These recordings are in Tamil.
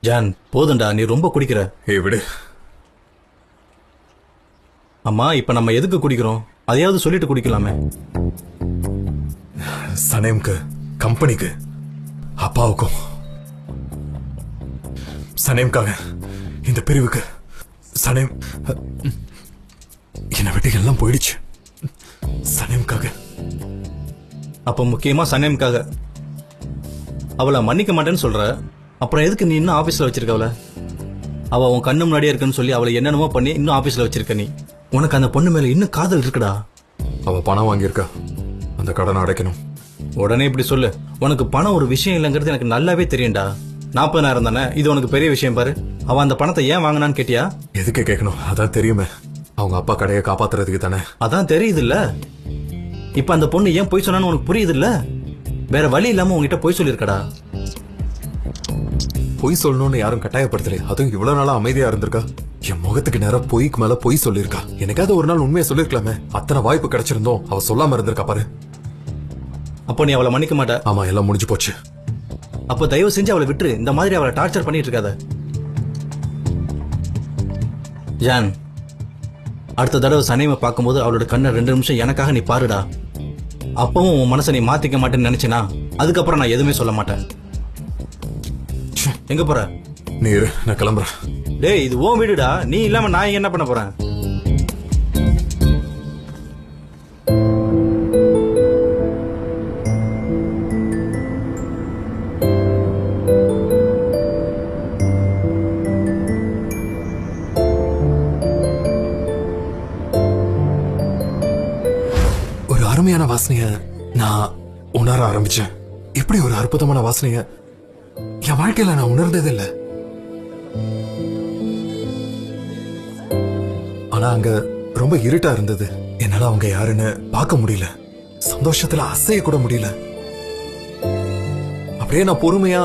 ஜான் போதுண்டா, நீ ரொம்ப குடிக்கிற. விடு. அம்மா, இப்ப நம்ம எதுக்கு குடிக்கிறோம்? அதையாவது சொல்லிட்டு குடிக்கலாமே. சனேம்க்கு, கம்பெனிக்கு, அப்பாவுக்கும், சனேம்காக, இந்த பிரிவுக்கு. சனேம் என்னை விட்டு எல்லாம் போயிடுச்சு. சனேம்காக. அப்ப முக்கியமா சனேம்காக. அவளை மன்னிக்க மாட்டேன்னு சொல்ற, அப்புறம் எதுக்கு நீ இன்னும் ஆபீஸ்ல வச்சிருக்க அவளை? அவ உன் கண்ணு முன்னாடியே இருக்குன்னு சொல்லி அவளை என்னென்னமோ பண்ணி இன்னும் ஆபீஸ்ல வச்சிருக்க நீ. உனக்கு அந்த பொண்ணு மேல இன்னும் காதல் இருக்குடா. அவ பணம் வாங்கியிருக்கா, அந்த கடனை அடைக்கணும். உடனே இப்படி சொல்லு. உனக்கு பணம் ஒரு விஷயம் இல்லைங்கிறது எனக்கு நல்லாவே தெரியும்டா. 40,000 தானே, இது உனக்கு பெரிய விஷயம் பாரு. அவ அந்த பணத்தை ஏன் வாங்கினான்னு கேட்டியா? எதுக்கு கேட்கணும்? அதான் தெரியுமே, அவங்க அப்பா கடையை காப்பாத்துறதுக்கு தானே. அதான் தெரியுது இல்ல. இப்ப அந்த பொண்ணு ஏன் போய் சொன்னான்னு உனக்கு புரியுது இல்ல. வேற வழி இல்லாம உங்ககிட்ட போய் சொல்லிருக்கடா. பொய் சொல்லணும்னு யாரும் கட்டாயப்படுத்தல. அதுவும் இவ்வளவு நாளா அமைதியா இருந்திருக்கா. என் முகத்துக்கு நேரம் பொய்க்கு மேல பொய் சொல்லிருக்கா. எனக்காவது ஒரு நாள் உண்மையை சொல்லிருக்கலாமே. அத்தனை வாய்ப்பு கிடைச்சிருந்தோம், அவ சொல்லாம இருந்திருக்கா பாரு. அப்போ நீ அவளை மன்னிக்க மாட்ட? ஆமா, எல்லாம் முடிஞ்சு போச்சு. அப்போ தயவு செஞ்சு அவளை விட்டுரு. இந்த மாதிரி அவளை டார்ச்சர் பண்ணிட்டு இருக்காத. ஜான், அடுத்த தடவை சனியமை பார்க்கும்போது அவளோட கண்ணை 2 நிமிஷம் எனக்காக நீ பாருடா. அப்பவும் உன் மனசை நீ மாத்திக்க மாட்டேன்னு நினைச்சினா அதுக்கப்புறம் நான் எதுவுமே சொல்ல மாட்டேன். எங்க போற? நீ இரு, நான் கிளம்புறேன். டேய், இது உன் வீடுடா. நீ இல்லாம நான் என்ன பண்ண போறேன்? ஒரு அருமையான வாசனைய நான் உணர ஆரம்பிச்சேன். இப்படி ஒரு அற்புதமான வாசனைய என் வாழ்க்கையில நான் உணர்ந்தது இல்லை. ஆனா அங்க ரொம்ப இருட்டா இருந்தது. என்னால அவங்க யாருன்னு பார்க்க முடியல. சந்தோஷத்துல அசைய கூட முடியல. அப்படியே நான் பொறுமையா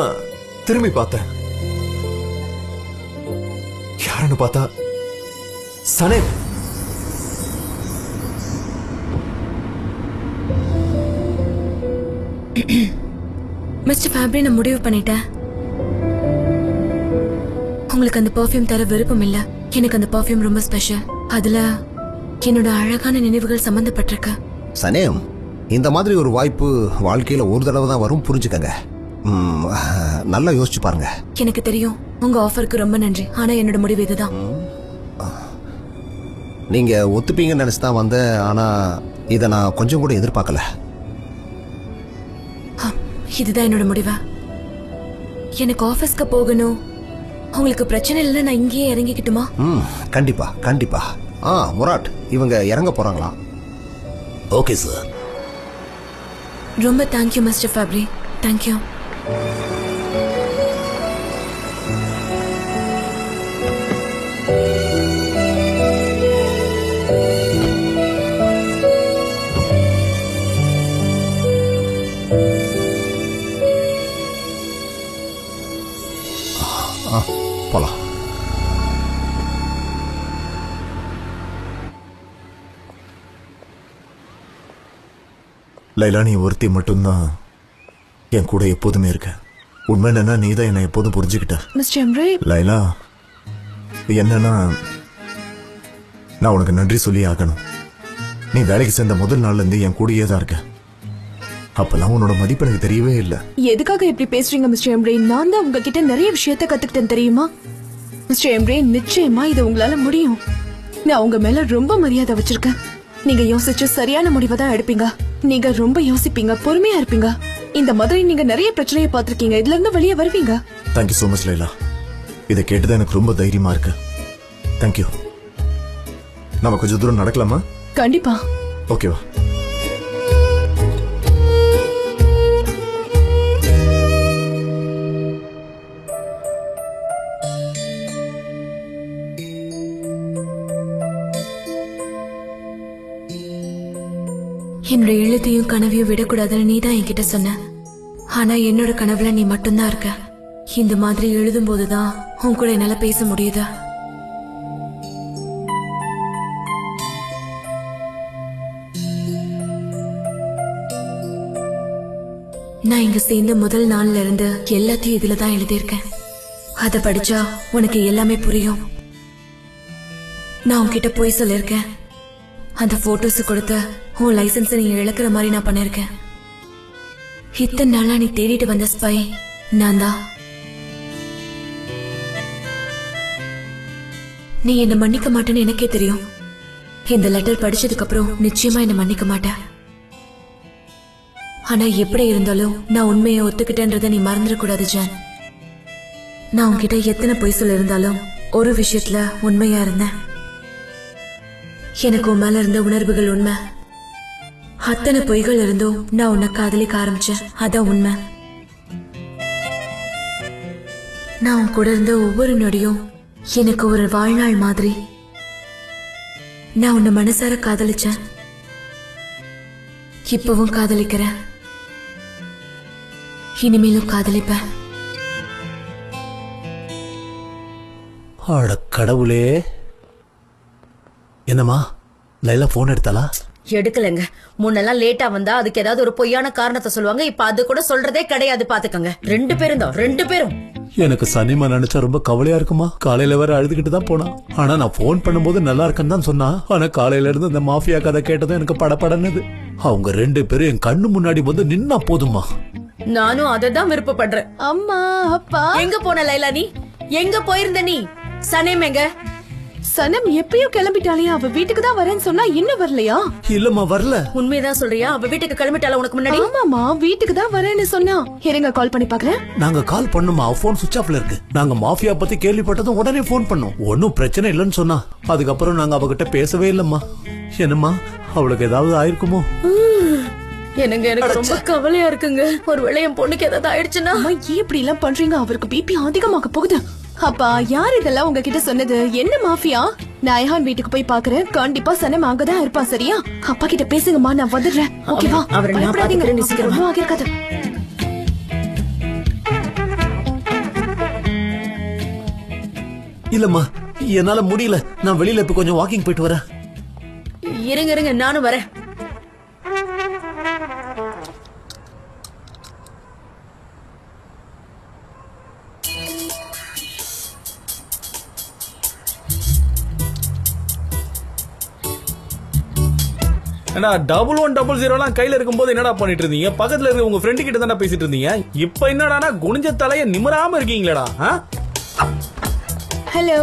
திரும்பி பார்த்தேன். யாருன்னு பார்த்தா சனேம். மிஸ்டர் ஃபேப்ரி, நான் முடிவு பண்ணிட்டேன். உங்களுக்கு அந்த பெர்ஃப்யூம் தர விருப்பம் இல்ல. எனக்கு அந்த பெர்ஃப்யூம் ரொம்ப ஸ்பெஷல். அதுல என்னோட அழகான நினைவுகள் சம்பந்தப்பட்டிருக்கு. சனேம், இந்த மாதிரி ஒரு வாய்ப்பு வாழ்க்கையில ஒரு தடவை தான் வரும், புரிஞ்சுக்கங்க. நல்லா யோசிச்சு பாருங்க. எனக்கு தெரியும், உங்க ஆஃபருக்கு ரொம்ப நன்றி. ஆனா என்னோட முடிவு இதுதான். நீங்க ஒத்துப்பீங்கன்னு நினைச்சு தான் வந்தேன். ஆனா இதை நான் கொஞ்சம் கூட எதிர்பார்க்கல. இதுதான் என்னோட முடிவு. எனக்கு ஆபீஸ்க்கு போகணும். உங்களுக்கு பிரச்சனை இல்லை, நான் இங்கேயே இறங்கிக்கிட்டுமா? கண்டிப்பா கண்டிப்பா. முராட், இவங்க இறங்க போறாங்களா? Okay sir. ரொம்ப தேங்க்யூ மிஸ்டர் ஃபேப்ரி. தேங்க்யூ. போலாம். லைலா, நீ ஒருத்தி மட்டும்தான் என் கூட எப்போதுமே இருக்க. உண்மை என்னன்னா நீ தான் என்னை எப்போதும் புரிஞ்சுக்கிட்ட. மிஸ்டர் இம்ரான், லைலா, என்னன்னா நான் உனக்கு நன்றி சொல்லி ஆகணும். நீ வேலைக்கு சேர்ந்த முதல் நாள்ல இருந்து என் கூடயே தான் இருக்க. அப்பெல்லாம் உன்னோட மதிப்பு எனக்கு தெரியவே இல்லை. எதுக்காக இப்படி பேசுறீங்க மிஸ்டர் எம்ரேன்? நான் தான் உங்ககிட்ட நிறைய விஷயத்த கத்துக்கிட்டேன் தெரியுமா? மிஸ்டர் எம்ரேன், நிச்சயமா இது உங்களால முடியும். நான் உங்க மேல ரொம்ப மரியாதை வச்சிருக்கேன். நீங்க யோசிச்சு சரியான முடிவை தான் எடுப்பீங்க. நீங்க ரொம்ப யோசிப்பீங்க, பொறுமையா இருப்பீங்க. இந்த மாதிரி நீங்க நிறைய பிரச்சனையை பார்த்திருக்கீங்க. இதுல இருந்து வெளியே வருவீங்க. Thank you so much Laila. இதை கேட்டுதான் எனக்கு ரொம்ப தைரியமா இருக்கு. தேங்க்யூ. நம்ம கொஞ்சம் தூரம் நடக்கலாமா? கண்டிப்பா. ஓகேவா? என்னோட எழுத்தையும் கனவையும் விடக்கூடாதுன்னு நீ தான் என்கிட்ட சொன்ன. ஆனா என்னோட கனவுல நீ மட்டும்தான் இருக்க. இந்த மாதிரி எழுதும் போதுதான் உன் கூட என்னால பேச முடியுது. நான் இங்க சேர்ந்த முதல் நாள்ல இருந்து எல்லாத்தையும் இதுலதான் எழுதியிருக்கேன். அத படிச்சா உனக்கு எல்லாமே புரியும். நான் உன்கிட்ட போய் சொல்லிருக்கேன். அந்த போட்டோஸ் கொடுத்த உன் லைசன்ஸ் நீ இழக்கிற மாதிரி நான் பண்ணிருக்கேன். இத்தனை நாளா நீ தேடிட்டு வந்த ஸ்பை நான் தான். நீ என்ன மன்னிக்க மாட்டேன்னு எனக்கே தெரியும். இந்த லெட்டர் படிச்சதுக்கு அப்புறம் நிச்சயமா என்ன மன்னிக்க மாட்டேன். ஆனா எப்படி இருந்தாலும் நான் உண்மையை ஒத்துக்கிட்டேன்றதை நீ மறந்துடக்கூடாது ஜான். நான் உன்கிட்ட எத்தனை பொய் சொல்ல இருந்தாலும் ஒரு விஷயத்துல உண்மையா இருந்தேன். எனக்கு உன் மேல இருந்த உணர்வுகள் உண்மை. அத்தனை பொய்கள் இருந்தும் நான் உன்னை காதலிக்க ஆரம்பிச்சேன். அதான் உண்மை. நான் உன் கூட இருந்த ஒவ்வொரு நொடியும் எனக்கு ஒரு வாழ்நாள் மாதிரி. நான் உன்னை மனசார காதலிச்சேன். இப்பவும் காதலிக்கிறேன். இனிமேலும் காதலிப்பேன். அட கடவுளே. என்னம்மா லைலா போன் எடுத்தாளா? எடுக்கலங்க. முன்னெல்லாம் லேட்டா வந்தா அதுக்கு ஏதாவது ஒரு பொய்யான காரணத்தை சொல்லுவாங்க. இப்ப அது கூட சொல்றதே கிடையாது. பாத்துக்கங்க. 2 பேரும் தான், 2 பேரும். எனக்கு சனிமா நினைச்சா ரொம்ப கவலையா இருக்குமா. காலையில வேற அழுதுகிட்டு தான் போனா. ஆனா நான் போன் பண்ணும்போது நல்லா இருக்குன்னு தான் சொன்னா. ஆனா காலையில இருந்து இந்த மாஃபியா கதை கேட்டதும் எனக்கு படபடன்னுது. அவங்க 2 பேரும் என் கண்ணு முன்னாடி வந்து நின்னா போதுமா. நானும் அதை தான் விருப்பப்படுறேன். அம்மா அப்பா எங்க போன லைலா? நீ எங்க போயிருந்த? நீ சனேம் எங்க? சனம் எப்பயோ கிளம்பிட்டாலே. அவ வீட்டுக்கு தான் வரேன்னு சொன்னா இன்னும் வரலையா? இல்லம்மா வரல. உண்மையதான் சொல்றியா? அவ வீட்டுக்கு கிளம்பிட்டால உனக்கு முன்னாடி? ஆமாமா, வீட்டுக்கு தான் வரேன்னு சொன்னா. இருங்க கால் பண்ணி பாக்குறேன். நாங்க கால் பண்ணுமா, போன் சுவிட்ச் ஆஃப்ல இருக்கு. நாங்க மாஃபியா பத்தி கேள்விப்பட்டதும் உடனே போன் பண்ணோம். ஒன்னும் பிரச்சனை இல்லைன்னு சொன்னா. அதுக்கப்புறம் நாங்க அவகிட்ட பேசவே இல்லம்மா. என்னம்மா அவளுக்கு ஏதாவது ஆயிருக்குமோ? எனக்கு ரொம்ப கவலையா இருக்குங்க. ஒருவேளை என் பொண்ணுக்கு ஏதாவது ஆயிடுச்சுன்னா? அம்மா ஏன் இப்படி எல்லாம் பண்றீங்க? அவருக்கு பிபி அதிகமாக போகுது. அப்பா யார் இதெல்லாம் உங்ககிட்ட சொன்னது? என்ன மாஃபியா? நான் ஐஹான் வீட்டுக்கு போய் பாக்குறேன். கண்டிப்பா சனம் அங்கதான் இருப்பா. சரியா? அப்பா கிட்ட பேசுங்கம்மா, நான் வந்துடுறேன். ஓகேவா? அவரை நான் பயப்படாதீங்க. பாத்துக்கிறேன். சீக்கிரம் ஒண்ணும் ஆகிருக்காது. இல்லம்மா என்னால முடியல. நான் வெளியில இப்ப கொஞ்சம் வாக்கிங் போயிட்டு வரேன். இருங்க நானும் வரேன். ஏன்னா 1100 கையில இருக்கும்போது என்னடா பண்ணிட்டு இருந்தீங்க? பக்கத்துல இருக்க உங்க ஃப்ரெண்டு கிட்ட தானே பேசிட்டு இருந்தீங்க. இப்ப என்னடானா குனிஞ்ச தலைய நிமிராம இருக்கீங்களேடா. ஹலோ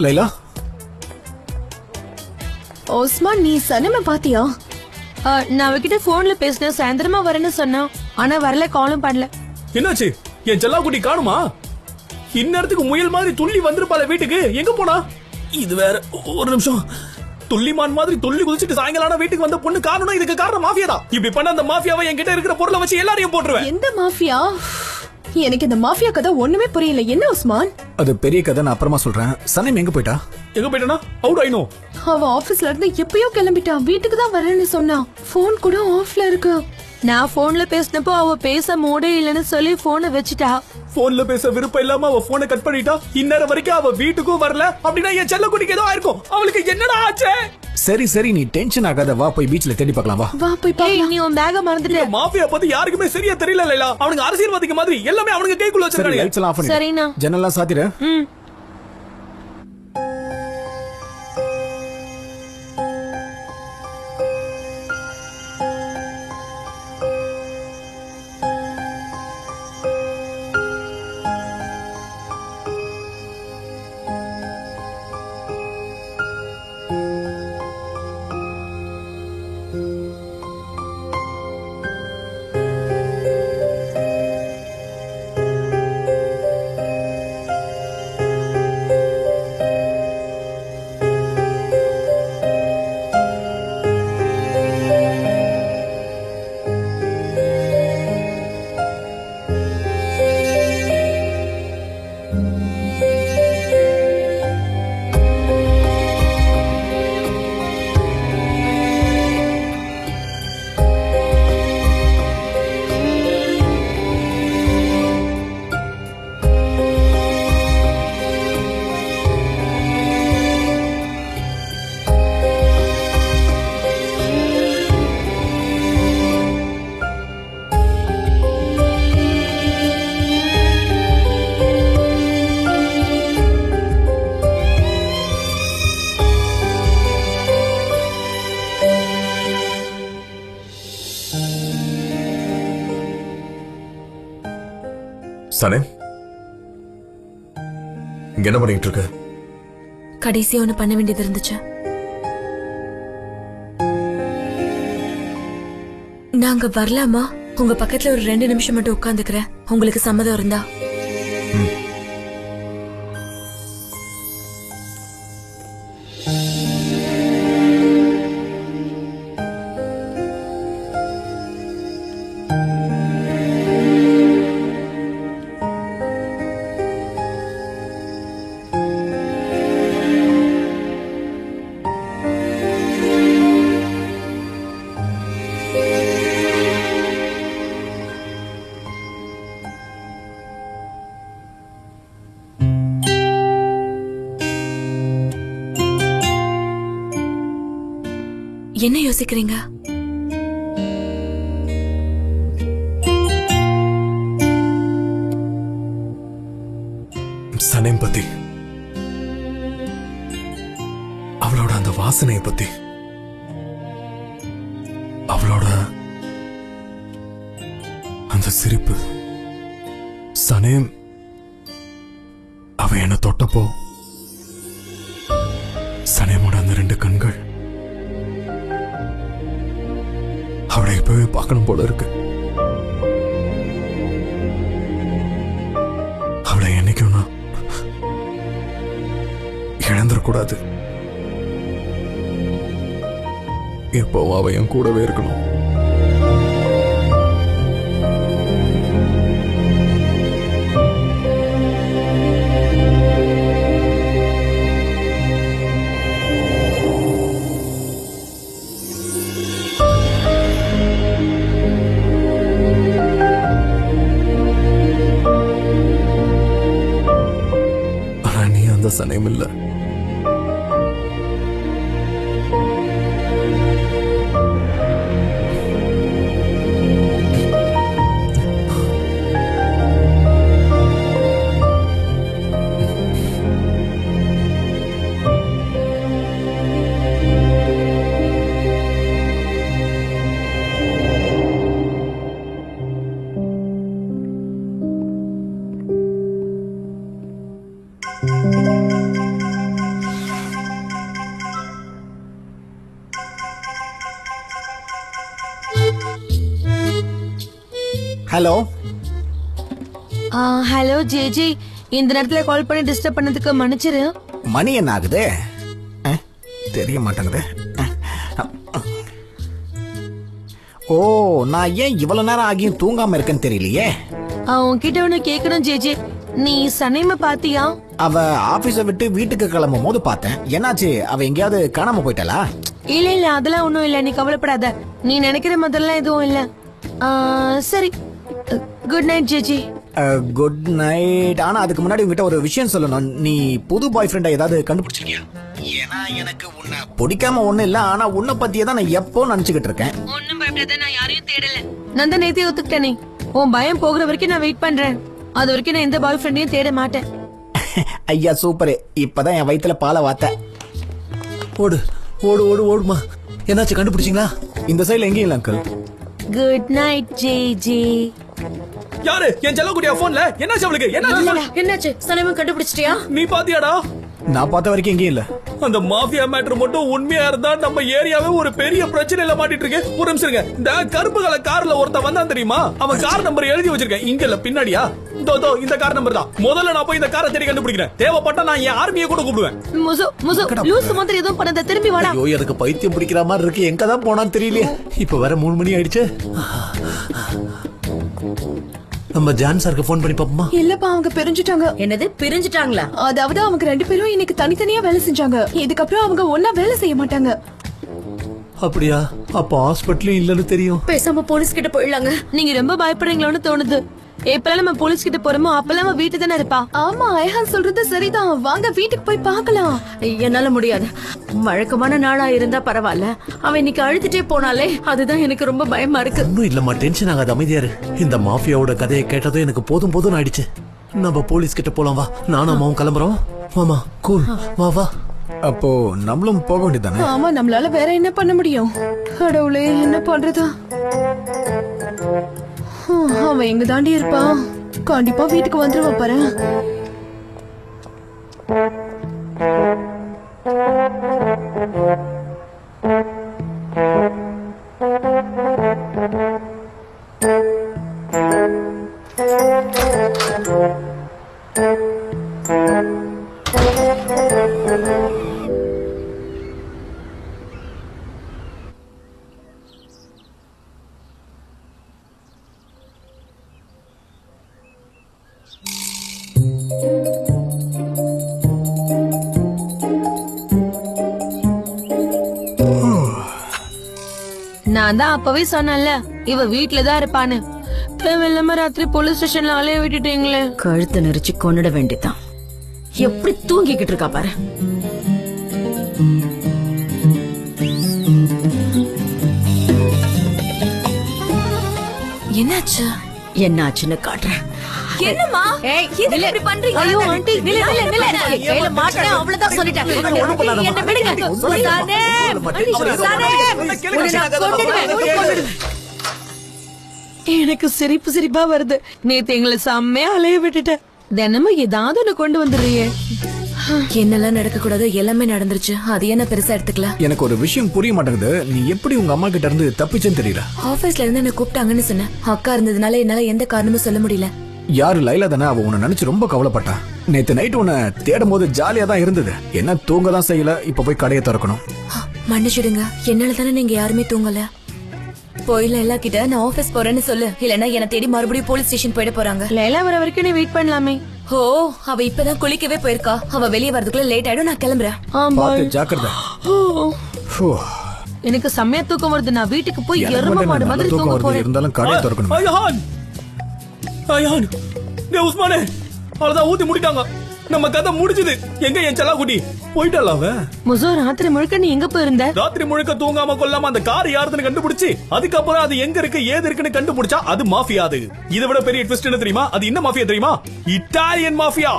லைலா, ஓஸ்மான், நீ சனம பாத்தியா? நான் அவகிட்ட போன்ல பேசினேன். சாயந்தரமா வரேன்னு சொன்னா. ஆனா வரல, காலும் பண்ணல. என்னாச்சு? என் செல்லா குட்டி காணுமா? இந்நேரத்துக்கு முயல் மாதிரி துள்ளி வந்திருப்பாள வீட்டுக்கு. எங்க போனா? இது வேற. ஒரு நிமிஷம். துள்ளிமான் மாதிரி துள்ளி குதிச்சிட்டு சாயங்காலம் வீட்டுக்கு வந்த பொண்ணு காரணம். இதுக்கு காரணம் மாஃபியா தான். இப்படி பண்ண அந்த மாஃபியாவை என்கிட்ட இருக்கிற பொருளை வச்சு எல்லாரையும் போட்டுருவேன். எந்த மாஃபியா? எனக்கு இந்த மாஃபியா கதை ஒண்ணுமே புரியல. என்ன உஸ்மான்? அது பெரிய கதை, நான் அப்புறமா சொல்றேன். சனம் எங்க போயிட்டா? எங்க போயிட்டானா? Out I know. அவ ஆபீஸ்ல இருந்து எப்பயோ கிளம்பிட்டா. வீட்டுக்கு தான் வரேன்னு சொன்னா. போன் கூட ஆஃப்ல இருக்கு. நான் போன்ல பேசினப்போ அவ பேச மூடே இல்லைன்னு சொல்லி போனை வச்சுட்டா. போன்ல பேச விருப்பம் இல்லாம அவ போனை கட் பண்ணிட்டா. இந்நேரம் வரைக்கும் அவ வீட்டுக்கும் வரல. அப்படின்னா என் செல்ல குட்டிக்கு ஏதோ ஆயிருக்கும். அவளுக்கு என்னடா ஆச்சு? சரி நீ டென்ஷன் ஆகாத. வா போய் பீச்ல தேடி பார்க்கலாம். வா வா போய் நீ உன் பேக மறந்துட்ட. மாஃபியா பத்தி யாருக்குமே சரியா தெரியல லைலா. அவனுக்கு அரசியல்வாதிக்கு மாதிரி எல்லாமே அவனுக்கு கைக்குள்ள வச்சிருக்காங்க. லைட்ஸ் எல்லாம் ஆஃப் பண்ணு. சரிண்ணா. ஜன்னல்லாம் சாத்திர. சனே, இங்க என்ன பண்ணிட்டு இருக்க? கடைசியா ஒண்ணு பண்ண வேண்டியது இருந்துச்சு. நாங்க வரலாமா? உங்க பக்கத்துல ஒரு 2 நிமிஷம் மட்டும் உட்கார்ந்துக்கிறேன், உங்களுக்கு சம்மதம் இருந்தா. என்ன யோசிக்கிறீங்க? சனேம் பத்தி, அவளோட அந்த வாசனையை பத்தி, அவளோட அந்த சிரிப்பு. சனேம், அவ என்ன தொட்டப்போ சனேமோட அந்த 2 கண்கள், அவளை இப்பவே பார்க்கணும் போல இருக்கு. அவளை என்னைக்கும் நான் இழந்துடக்கூடாது. எப்பவும் அவ என் கூடவே இருக்கணும். ஆனா நீ அந்த சனேம் இல்ல. ஹலோ. ஹலோ ஜேஜி, இந்த நேரத்துல கால் பண்ணி டிஸ்டர்ப் பண்ணதுக்கு மன்னிச்சிரு. மணி என்ன ஆகுது? தெரிய மாட்டேங்குது. ஓ, நான் ஏன் இவ்வளவு நேரம் ஆகியும் தூங்காம இருக்கேன்னு தெரியலையே. உன்கிட்ட ஒண்ணு கேட்கணும் ஜேஜி, நீ சனைம பாத்தியா? அவ ஆபீஸ விட்டு வீட்டுக்கு கிளம்பும் போது பார்த்தேன். என்னாச்சு, அவ எங்கேயாவது காணாம போயிட்டாளா? இல்ல இல்ல, அதெல்லாம் ஒண்ணும் இல்ல, நீ கவலைப்படாத. நீ நினைக்கிற மாதிரிலாம் எதுவும் இல்ல. சரி, good night JG. Good night. ஆனா அதுக்கு முன்னாடி உங்ககிட்ட ஒரு விஷயம் சொல்லணும். நீ புது பாய் ஃப்ரெண்டை ஏதாவது கண்டுபிடிச்சிருக்கியா? ஏன்னா எனக்கு உன்னை பிடிக்காம ஒண்ணு இல்ல, ஆனா உன்னை பத்தியே தான் நான் எப்போ நினைச்சுக்கிட்டு இருக்கேன். ஒண்ணும் பயப்படாத, நான் யாரையும் தேடல. நான் தான் நேத்தே ஒத்துக்கிட்டேனே. உன் பயம் போகிற வரைக்கும் நான் வெயிட் பண்றேன். அது வரைக்கும் நான் எந்த பாய் ஃப்ரெண்டையும் தேட மாட்டேன். ஐயா சூப்பர். இப்பதான் என் வயித்துல பாலை வாத்த. ஓடு ஓடு ஓடு ஓடுமா. என்னாச்சு, கண்டுபிடிச்சிங்களா? இந்த சைடுல எங்கேயும் இல்ல அங்கிள். Good night JG. யாரு என் செல்லக்குடியா போன்ல? என்னாச்சு அவளுக்கு? என்னாச்சு? சனைம கண்டுபிடிச்சிட்டியா? நீ பாத்தியாடா? நான் பார்த்த வரைக்கும் எங்கேயும் இல்ல. அந்த மாஃபியா மேட்டர் மட்டும் உண்மையா இருந்தா நம்ம ஏரியாவே ஒரு பெரிய பிரச்சனையில மாட்டிட்டு இருக்கு. ஒரு நிமிஷம் இருங்க. இந்த கருப்பு கலர் கார்ல ஒருத்தன் வந்தான் தெரியுமா? அவன் கார் நம்பர் எழுதி வச்சிருக்கேன். இங்க இல்ல, பின்னாடியா? தோ இந்த கார் நம்பர் தான். முதல்ல நான் போய் இந்த காரை தேடி கண்டுபிடிக்கிறேன். தேவைப்பட்டா நான் என் ஆர்மியை கூட கூப்பிடுவேன். முசு லூசு மாதிரி எதுவும் பண்ணாத, திரும்பி வாடா. ஐயோ, எனக்கு பைத்தியம் பிடிக்கிற மாதிரி இருக்கு. எங்க தான் போனான்னு தெரியலையே. இப்ப வர 3 மணி ஆயிடுச்சு. நம்ம ஜான் சாருக்கு போன் பண்ணி பாப்போமா? இல்லப்பா, அவங்க பிரிஞ்சுட்டாங்க. என்னது, பிரிஞ்சுட்டாங்களா? அதாவது அவங்க 2 பேரும் இன்னைக்கு தனித்தனியா வேலை செஞ்சாங்க. இதுக்கப்புறம் அவங்க ஒன்னா வேலை செய்ய மாட்டாங்க. அப்படியா? அப்ப ஹாஸ்பிட்டலும் இல்லன்னு தெரியும். பேசாம போலீஸ் கிட்ட போயிடலாங்க. நீங்க ரொம்ப பயப்படுறீங்களோன்னு தோணுது. எப்பெல்லாம் நம்ம போலீஸ் கிட்ட போறோமோ அப்பெல்லாம் அவன் வீட்டு தானே இருப்பா. ஆமா, ஐஹான் சொல்றது சரிதான். வாங்க வீட்டுக்கு போய் பார்க்கலாம். என்னால முடியாது. வழக்கமான நாளா இருந்தா பரவாயில்ல. அவன் இன்னைக்கு அழுதுட்டே போனாலே அதுதான் எனக்கு ரொம்ப பயமா இருக்கு. ஒன்னும் இல்லம்மா, டென்ஷன் ஆகாத, அமைதியாரு. இந்த மாஃபியாவோட கதையை கேட்டதும் எனக்கு போதும் போதும் ஆயிடுச்சு. நம்ம போலீஸ் கிட்ட போலாம் வா. நானும் அம்மாவும் கிளம்புறோம். மாமா கூல், வா வா. அப்போ நம்மளும் போக வேண்டியதானே? ஆமா, நம்மளால வேற என்ன பண்ண முடியும்? கடவுளே, என்ன பண்றதா? அவன் எங்க தாண்டி இருப்பான்? கண்டிப்பா வீட்டுக்கு வந்துருவா பாரு. நான் தான் அப்பவே சொன்னேன்ல இவ வீட்டுல தான் இருப்பான்னு. தேவையில்லாம ராத்திரி போலீஸ் ஸ்டேஷன்ல அலைய விட்டுட்டீங்களே. கழுத்தை நெரிச்சு கொன்னுட வேண்டியதான். எப்படி தூங்கிக்கிட்டு இருக்கா பாரு. என்னாச்சு? என்னாச்சுன்னு காட்டுறேன். என்னம்மா? ஏய், எதுக்கு நில்லு. இப்படி பண்றீங்க? ஐயோ, ஆண்டி, நில்லு, நில்லு, நில்லு. என் கையில மாட்டினேன், அவ்வளவுதான் சொல்லிட்டேன். என்னை விடுங்க. சுல்தானே, சுல்தானே, உன்னை நான் கொன்னுடுவேன். எனக்கு சிரிப்பா வருது. நேத்து எங்களை செம்மையா அலைய விட்டுட்டேன். தினமும் ஏதாவது ஒண்ணு கொண்டு வந்துடுறியே. என்னெல்லாம் நடக்க கூடாதோ எல்லாமே நடந்துருச்சு. அது என்ன பெருசா எடுத்துக்கல. எனக்கு ஒரு விஷயம் புரிய மாட்டேங்குது. நீ எப்படி உங்க அம்மா கிட்ட இருந்து தப்பிச்சேன்னு தெரியல. ஆபீஸ்ல இருந்து என்ன கூப்பிட்டாங்கன்னு சொன்னேன். அக்கா இருந்ததுனால என்னால எந்த காரணமும் சொல்ல முடியல. யாரு லைலா தானே? அவ உன்னை நினைச்சு ரொம்ப கவலைப்பட்டா. நேத்து நைட் உன்னை தேடும் போது ஜாலியா தான் இருந்தது. என்ன தூங்க தான் செய்யல. இப்ப போய் கடையை திறக்கணும். மன்னிச்சிடுங்க, என்னால தானே நீங்க யாருமே தூங்கல. போயில எல்லா கிட்ட நான் ஆபீஸ் போறேன்னு சொல்லு. இல்லன்னா என்ன தேடி மறுபடியும் போலீஸ் ஸ்டேஷன் போயிட போறாங்க. லைலா வர வரைக்கும் நீ வெயிட் பண்ணலாமே. ஓ, அவ இப்பதான் குளிக்கவே போயிருக்கா. அவ வெளியே வரதுக்குள்ள லேட் ஆயிடும். நான் கிளம்புறேன். பாத்து ஜாக்கிரதை. எனக்கு செம்மையா தூக்கம் வருது. நான் வீட்டுக்கு போய் எனக்கு எரும மட்டும் மாடு நல்ல மாதிரி தூக்கம் தூங்க வருது. போறேன். இருந்தாலும் கடையை திறக்கணும். ஐயான் ஐயான் டேய் உஸ்மானே, அவ்வளவுதான் ஊத்தி முடிட்டாங்க. நம்ம கதை முடிஞ்சது. எங்க என் செல்லா குட்டி போயிட்டால அவ? முசோ, ராத்திரி முழுக்க நீ எங்க போயிருந்த? ராத்திரி முழுக்க தூங்காம கொள்ளாம அந்த கார் யாருன்னு கண்டுபிடிச்சு அதுக்கப்புறம் அது எங்க இருக்கு ஏது இருக்குன்னு கண்டுபிடிச்சா அது மாஃபியா. அது இதை விட பெரிய ட்விஸ்ட் என்ன தெரியுமா? அது என்ன மாஃபியா தெரியுமா? Italian mafia.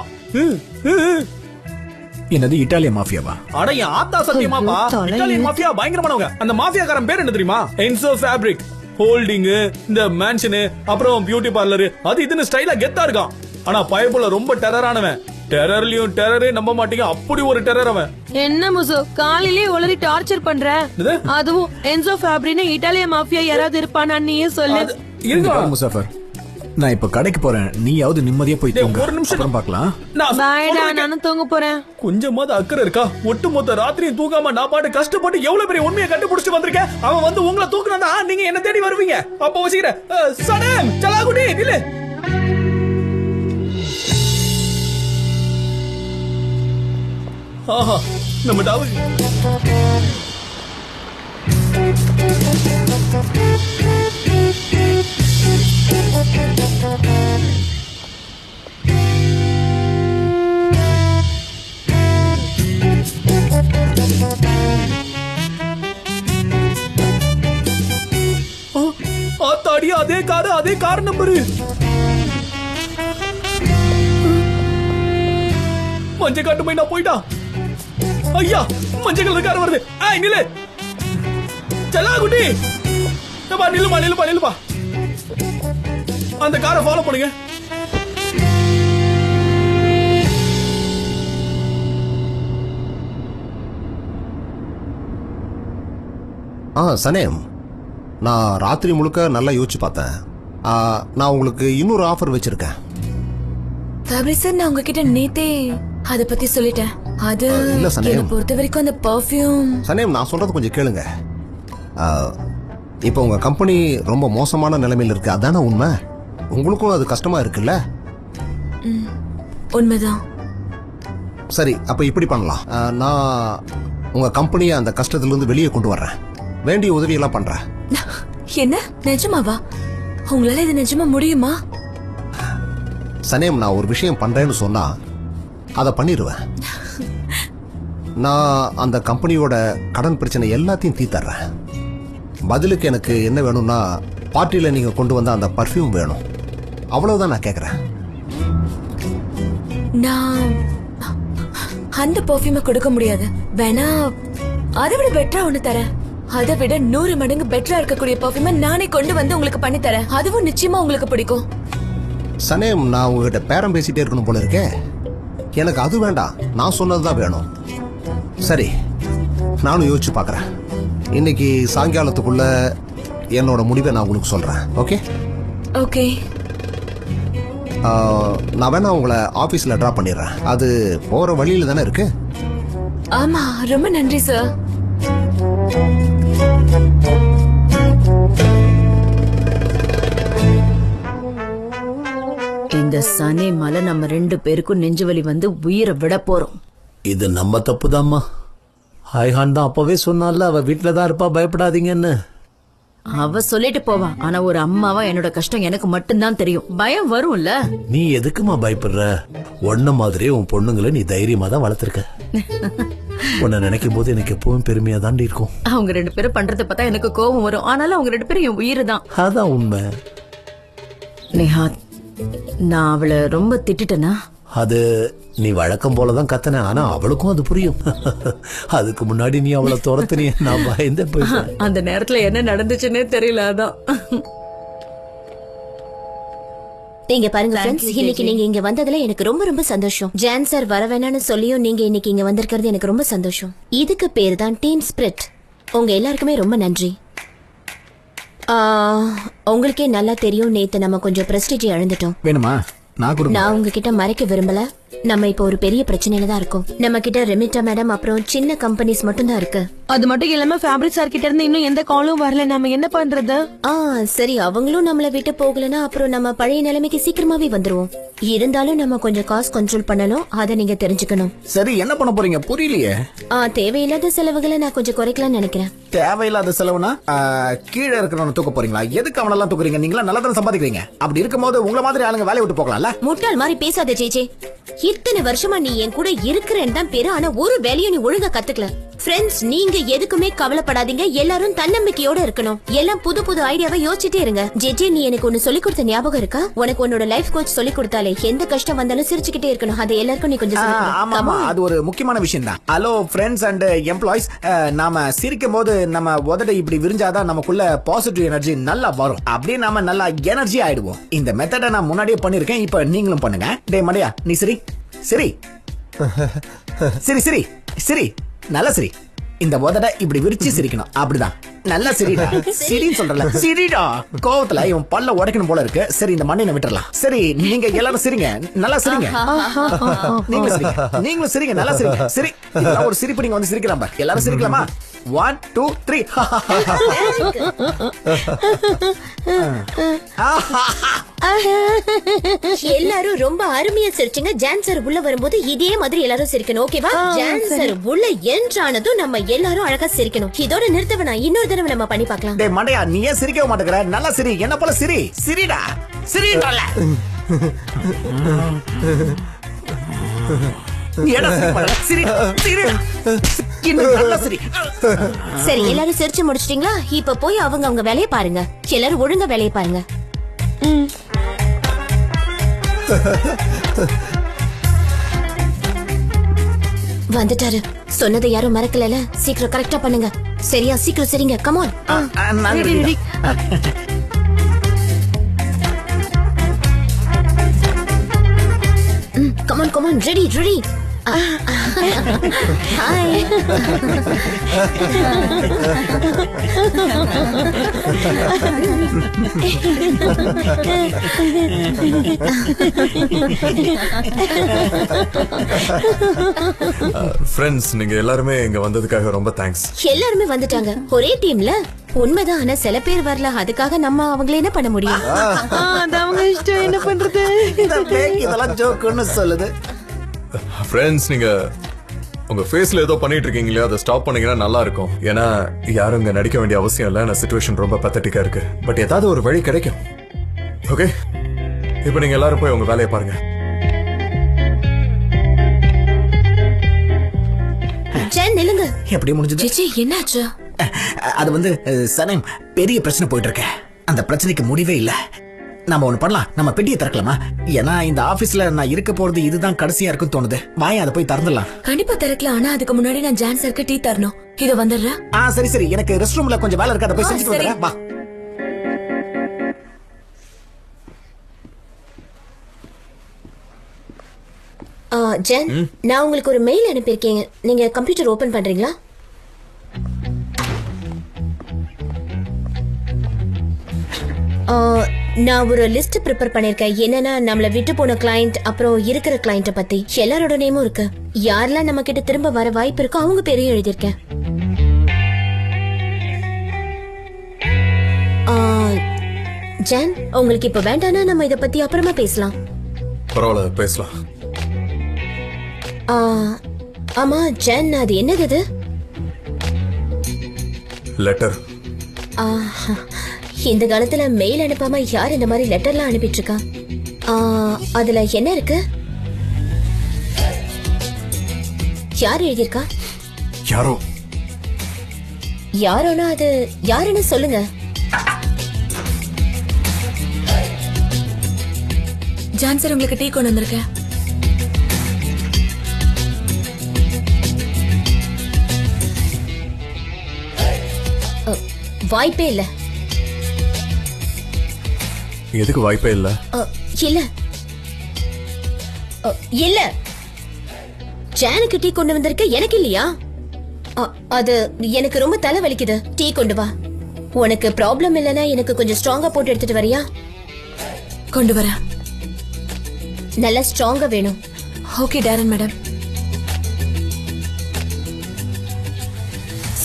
என்னது இட்டாலியன் மாஃபியாவா? அட என் ஆத்தா சத்தியமாப்பா, இட்டாலியன் மாஃபியா பயங்கரமானவங்க. அந்த மாஃபியாக்காரன் பேர் என்ன தெரியுமா? என்சோ ஃபேப்ரிக் ஹோல்டிங், இந்த மேன்ஷனு, அப்புறம் பியூட்டி பார்லர், அது இதுன்னு ஸ்டைலா கெத்தா இருக்கான். ஆனா பயப்புல ரொம்ப டெரரானவன். டெரர்லயும் டெரரே நம்ப மாட்டீங்க, அப்படி ஒரு டெரர் அவன். என்ன முசோ, காலையிலே உளறி டார்ச்சர் பண்ற? அதுவும் என்சோ ஃபேப்ரிக்னு இட்டாலியன் மாஃபியா யாராவது இருப்பானா? நீயே சொல்லு. முசாஃபர், நான் இப்ப கடைக்கு போறேன். நீயாவது நிம்மதியா போய் தூங்க. ஒரு நிமிஷம் அப்புறம் பார்க்கலாம். பாய்டா, நானும் தூங்க போறேன். கொஞ்சமாவது அக்கறை இருக்கா? ஒட்டுமொத்த ராத்திரியும் தூங்காம நான் பாட்டு கஷ்டப்பட்டு எவ்வளவு பெரிய உண்மையை கண்டுபிடிச்சு வந்திருக்கேன். அவன் வந்து உங்களை தூக்குனா நீங்க என்ன தேடி வருவீங்க. அப்ப வச்சுக்கிறேன். சனம் சலாகுடி நில்லு. ஆஹா, நம்ம டாவு ஆத்தாடி, அதே கார் நம்பரு. மஞ்சள் காட்டு மைனா போயிட்டா. ஐயா, மஞ்சள் கலர் கார் வருது. ஏய் நில்லு. செல்லா குட்டி, நில்லுப்பா. அந்த காரை ஃபாலோ பண்ணுங்க. சனேம், நான் ராத்திரி முழுக்க நல்லா யோசிச்சு பார்த்தேன். நான் உங்களுக்கு இன்னொரு ஆஃபர் வச்சிருக்கேன். சார், நான் உங்ககிட்ட நேத்தே அத பத்தி சொல்லிட்டேன். அது இல்ல சனேம், என்னை பொறுத்த வரைக்கும் அந்த பர்ஃபியூம். சனேம், நான் சொல்றது கொஞ்சம் கேளுங்க. இப்போ உங்க கம்பெனி ரொம்ப மோசமான நிலைமையில் இருக்கு, அதானே உண்மை? உங்களுக்கும் அது கஷ்டமா இருக்குல்ல? உண்மைதான். சரி, அப்ப இப்படி பண்ணலாம். நான் உங்க கம்பெனியை அந்த கஷ்டத்திலிருந்து வெளியே கொண்டு வர்றேன். வேண்டிய உதவியெல்லாம் பண்றேன். என்ன, நிஜமாவா? உங்களால இது நிஜமா முடியுமா? சனேம், நான் ஒரு விஷயம் பண்றேன்னு சொன்னா அதை பண்ணிடுவேன். நான் அந்த கம்பெனியோட கடன் பிரச்சனை எல்லாத்தையும் தீர்த்தர்றேன். பதிலுக்கு எனக்கு என்ன வேணும்னா, பார்ட்டியில நீங்க கொண்டு வந்த அந்த பர்ஃபியூம் வேணும். அவ்வளவுதான் நான் கேக்குறேன். நான் அந்த பர்ஃபியூமை கொடுக்க முடியாது. வேணா அதை விட பெட்டரா ஒண்ணு தரேன். அதை விட 100 மடங்கு பெட்டரா இருக்கக்கூடிய பர்ஃபியூமை நானே கொண்டு வந்து உங்களுக்கு பண்ணி தரேன். அதுவும் நிச்சயமா உங்களுக்கு பிடிக்கும். சனேம், நான் உங்ககிட்ட பேரம் பேசிட்டே இருக்கணும் போல இருக்கே. எனக்கு அது வேண்டாம், நான் சொன்னதுதான் வேணும். சரி, நானும் யோசிச்சு பார்க்கறேன். இன்னைக்கு சாயங்காலத்துக்குள்ள என்னோட முடிவை நான் உங்களுக்கு சொல்றேன். Okay okay. நான் வேணா உங்களை ஆபீஸ்ல டிராப் பண்ணிடுறேன். அது போற வழியில தானே இருக்கு. ஆமா, ரொம்ப நன்றி சார். இந்த சனே மலை நம்ம 2 பேருக்கும் நெஞ்சு வலி வந்து உயிரை விட போறோம். இது நம்ம தப்புதாம்மா. ஐஹான் தான் அப்பவே சொன்னால அவ வீட்டுல தான் இருப்பா, பயப்படாதீங்கன்னு. அவ சொல்லிட்டு போவா, ஆனா ஒரு அம்மாவா என்னோட கஷ்டம் எனக்கு மட்டும்தான் தெரியும். பயம் வரும்ல. நீ எதுக்குமா பயப்படுற? ஒன்ன மாதிரியே உன் பொண்ணுங்களை நீ தைரியமா தான் வளர்த்திருக்க. உன்னை நினைக்கும் போது எனக்கு எப்பவும் பெருமையா தாண்டி இருக்கும். அவங்க 2 பேரும் பண்றதை பார்த்தா எனக்கு கோபம் வரும். ஆனாலும் அவங்க 2 பேரும் என் உயிர் தான். அதான் உண்மை. நேஹா, நான் அவளை ரொம்ப திட்டுட்டேனா? அது நீ வழக்கம் போலதான் கத்தன, ஆனா அவளுக்கும் அது புரியும். அதுக்கு முன்னாடி நீ அவளை துரத்துனி, நான் பயந்தே போயிட்டேன். அந்த நேரத்துல என்ன நடந்துச்சுன்னே தெரியல. அதான். நீங்க பாருங்க ஃப்ரெண்ட்ஸ், இன்னைக்கு நீங்க இங்க வந்ததுல எனக்கு ரொம்ப ரொம்ப சந்தோஷம். ஜான் சார் வர வேணாம்னு சொல்லியும் நீங்க இன்னைக்கு இங்க வந்திருக்கிறது எனக்கு ரொம்ப சந்தோஷம். இதுக்கு பேரு தான் டீம் ஸ்பிரிட். உங்க எல்லாருக்குமே ரொம்ப நன்றி. உங்களுக்கே நல்லா தெரியும், நேத்து நம்ம கொஞ்சம் பிரஸ்டீஜ் இழந்துட்டோம். வேணுமா? நான் உங்ககிட்ட மறைக்க விரும்பல, நம்ம இப்ப ஒரு பெரிய பிரச்சனையில தான் இருக்கோம். நம்ம கிட்ட ரெமிட்டா மேடம் அப்புறம் சின்ன கம்பெனிஸ் மட்டும் தான் இருக்கு. அது மட்டும் இல்லாம ஃபேப்ரிக் சார் கிட்ட இருந்து இன்னும் எந்த காலும் வரல. நம்ம என்ன பண்றது? சரி, அவங்களும் நம்மள விட்டு போகலனா அப்புறம் நம்ம பழைய நிலைமைக்கு சீக்கிரமாவே வந்துருவோம். இருந்தாலும் நம்ம கொஞ்சம் காஸ்ட் கண்ட்ரோல் பண்ணணும், அதை நீங்க தெரிஞ்சுக்கணும். சரி, என்ன பண்ண போறீங்க? புரியலையே. தேவையில்லாத செலவுகளை நான் கொஞ்சம் குறைக்கலாம்னு நினைக்கிறேன். தேவையில்லாத செலவுனா கீழே இருக்கிறவன தூக்க போறீங்களா? எதுக்கு அவனெல்லாம் தூக்குறீங்க? நீங்களா நல்லா தானே சம்பாதிக்கிறீங்க. அப்படி இருக்கும்போது உங்களை மாதிரி ஆளுங்க வேலையை விட்டு போகலாம்ல. முட்டாள் மாதிரி பேசாத ஜெய்ஜே. இத்தனை வருஷமா நீ என் கூட இருக்கிறேன்னு தான் பேரு, ஆனா ஒரு வேலையும் நீ ஒழுங்கா கத்துக்கல. ஃப்ரெண்ட்ஸ், நீங்க எதுக்குமே கவலைப்படாதீங்க. எல்லாரும் தன்னம்பிக்கையோட இருக்கணும். எல்லாம் புது புது ஐடியாவை யோசிச்சுட்டே இருங்க. ஜெஜே, நீ எனக்கு ஒன்னு சொல்லி கொடுத்த ஞாபகம் இருக்கா? உனக்கு உன்னோட லைஃப் கோச் சொல்லி கொடுத்தாலே எந்த கஷ்டம் வந்தாலும் சிரிச்சுக்கிட்டே இருக்கணும். அது எல்லாருக்கும் நீ கொஞ்சம் ஆமா, அது ஒரு முக்கியமான விஷயம் தான். ஹலோ ஃப்ரெண்ட்ஸ் அண்ட் எம்ப்ளாயிஸ், நாம சிரிக்கும் போது நம்ம உதட இப்படி விரிஞ்சாதான் நமக்குள்ள பாசிட்டிவ் எனர்ஜி நல்லா வரும். அப்படியே நாம நல்லா எனர்ஜி ஆயிடுவோம். இந்த மெத்தடை நான் முன்னாடியே பண்ணிருக்கேன், இப்ப நீங்களும் பண்ணுங்க. டே மடையா, நீ சரி சரி சரி சரி சரி நல்லா சரி. இந்த உதட இப்படி விரிச்சு சிரிக்கணும். அப்படிதான், நல்லா சிரிடா. சிரின்னு சொல்றல, சிரிடா. கோவத்துல இவன் பல்ல உடைக்கணும் போல இருக்கு. சரி, இந்த மண்ணினை விட்டுறலாம். சரி, நீங்க எல்லாரும் சிரிங்க, நல்லா சிரிங்க. நீங்களும் சிரிங்க, நீங்களும் சிரிங்க, நல்லா சிரிங்க. சரி, இதெல்லாம் ஒரு சிரிப்பு. நீங்க வந்து சிரிக்கலாம் பாரு. எல்லாரும் சிரிக்கலாமா? 1 2 3. எல்லாரும் ரொம்ப அருமையா சிரிச்சுங்க. ஜான் சார் உள்ள வரும்போது இதே மாதிரி எல்லாரும் சிரிக்கணும். ஓகேவா? ஜான் சார் உள்ள என்றானதும் நம்ம எல்லாரும் அழகா சிரிக்கணும். இதோட நிறுத்தவனா, இன்னொரு தடவை நம்ம பண்ணி பார்க்கலாம். டேய் மண்டையா, நீ ஏன் சிரிக்கவே மாட்டேங்கற? நல்லா சிரி, என்ன போல சிரி. சிரிடா, சிரிடல. சரி, எல்லாரும் சிரிச்சு முடிச்சிட்டீங்களா? இப்ப போய் அவங்க வேலையை பாருங்க. எல்லாரும் ஒழுங்கா வேலையை பாருங்க. வந்துட்டாரு. சொன்னதை யாரும் மறக்கல. சீக்கிரம் கரெக்டா பண்ணுங்க. சரியா? சீக்கிரம் சரிங்க. Come on. Come on come on, ready ready. Hi. Friends, நீங்க எல்லாருமே இங்க வந்ததுக்காக ரொம்ப தேங்க்ஸ். எல்லாருமே வந்துட்டாங்க ஒரே டீம்ல. உண்மைதான், ஆனா சில பேர் வரல. அதுக்காக நம்ம அவங்கள என்ன பண்ண முடியும்? அவங்க இஷ்டம், என்ன பண்றது? இதெல்லாம் ஜோக்குன்னு சொல்லுது. ஃப்ரெண்ட்ஸ், நீங்க உங்க ஃபேஸ்ல ஏதோ பண்ணிட்டு இருக்கீங்களா, அதை ஸ்டாப் பண்ணீங்கன்னா நல்லா இருக்கும். ஏன்னா யாரும் இங்க நடிக்க வேண்டிய அவசியம் இல்லை. நான் சிச்சுவேஷன் ரொம்ப பத்தட்டிக்கா இருக்கு. பட் ஏதாவது ஒரு வழி கிடைக்கும். ஓகே, இப்போ நீங்க எல்லாரும் போய் உங்க வேலையை பாருங்க. நில்லுங்க. எப்படி முடிஞ்சது? ஜெஜே, என்னாச்சு? அது வந்து சனேம், பெரிய பிரச்சனை போயிட்டு இருக்கு. அந்த பிரச்சனைக்கு முடிவே இல்ல. நம்ம ஒண்ணு பண்ணலாம். நம்ம பெட்டியை திறக்கலாமா? ஏன்னா இந்த ஆபீஸ்ல நான் இருக்க போறது இதுதான் கடைசியா இருக்குன்னு தோணுது. வாயா, அதை போய் திறந்துடலாம். கண்டிப்பா திறக்கலாம். ஆனா அதுக்கு முன்னாடி நான் ஜான் சாருக்கு டீ தரணும். இத வந்துடுறேன். சரி சரி, எனக்கு ரெஸ்ட் ரூம்ல கொஞ்சம் வேலை இருக்கு, அதை போய் செஞ்சுட்டு வந்துடுறேன். வா. ஜென், நான் உங்களுக்கு ஒரு மெயில் அனுப்பியிருக்கேன். நீங்க கம்ப்யூட்டர் ஓபன் பண்றீங்களா? நான் ஒரு லிஸ்ட் ப்ரிப்பேர் பண்ணிருக்கேன். என்னன்னா நம்மள விட்டு போன கிளையண்ட் அப்புறம் இருக்கிற கிளையண்ட பத்தி எல்லாரோட நேமும் இருக்கு. யாரெல்லாம் நம்ம கிட்ட திரும்ப வர வாய்ப்பு இருக்கோ அவங்க பேரையும் எழுதியிருக்கேன். ஜான், உங்களுக்கு இப்ப வேண்டாம்னா நம்ம இத பத்தி அப்புறமா பேசலாம். பரவாயில்ல, பேசலாம். ஆமா ஜான், அது என்னது இது? லெட்டர். இந்த காலத்துல மெயில் அனுப்பாம யார் இந்த மாதிரி லெட்டர்லாம் அனுப்பிட்டு இருக்கா? அதுல என்ன இருக்கு? யார் எழுதியிருக்கா? யாரோ. யாரோனா அது யாருன்னு சொல்லுங்க. ஜான் சார், உங்களுக்கு டீ கொண்டு வந்திருக்கேன். வாய்ப்பே இல்ல. எதுக்கு வாய்ப்பே இல்ல? இல்ல இல்ல, ஜானுக்கு டீ கொண்டு வந்திருக்க, எனக்கு இல்லையா? அது எனக்கு ரொம்ப தலை வலிக்குது. டீ கொண்டு வா. உனக்கு ப்ராப்ளம் இல்லைன்னா எனக்கு கொஞ்சம் ஸ்ட்ராங்கா போட்டு எடுத்துட்டு வரியா? கொண்டு வரேன். நல்லா ஸ்ட்ராங்கா வேணும். ஓகே டாரன் மேடம்.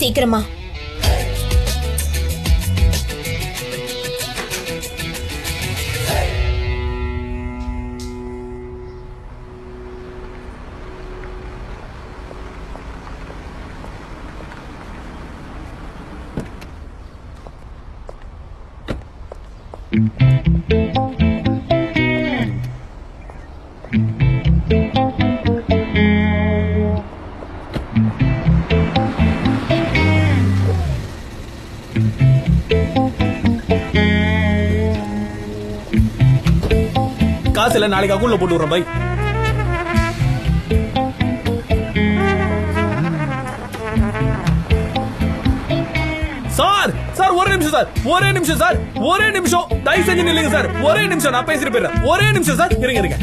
சீக்கிரமா. காசு இல்ல, நாளைக்கு அக்கௌண்ட்ல போட்டு விடுறேன். பை. சார் சார், ஒரே நிமிஷம் சார், ஒரே நிமிஷம் சார், ஒரே நிமிஷம். தயவு செஞ்சு நில்லுங்க சார், ஒரே நிமிஷம், நான் பேசிட்டு போயிடுறேன். ஒரே நிமிஷம் சார், இருங்க இருங்க.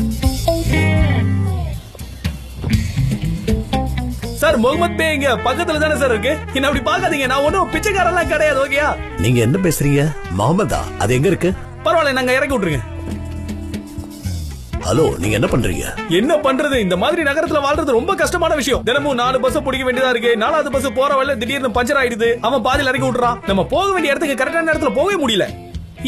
சார், முகமது பே இங்க பக்கத்துல தானே சார் இருக்கு. என்ன அப்படி பாக்காதீங்க, நான் ஒன்னும் பிச்சைக்காரெல்லாம் கிடையாது. ஓகேயா? நீங்க என்ன பேசுறீங்க? முகமதா? அது எங்க இருக்கு? பரவாயில்ல, நாங்க இறக்கி விட்டுருங்க. ஹலோ, நீங்க என்ன பண்றீங்க? என்ன பண்றது, இந்த மாதிரி நகரத்துல வாழ்றது ரொம்ப கஷ்டமான விஷயம். தினமும் 4 பஸ் பிடிக்க வேண்டியதா இருக்கு. 4வது பஸ் போற வழியில திடீர்னு பஞ்சர் ஆயிடுது. அவன் பாதியில இறக்கி விட்டுறான். நம்ம போக வேண்டிய இடத்துக்கு கரெக்டான நேரத்துல போகவே முடியல.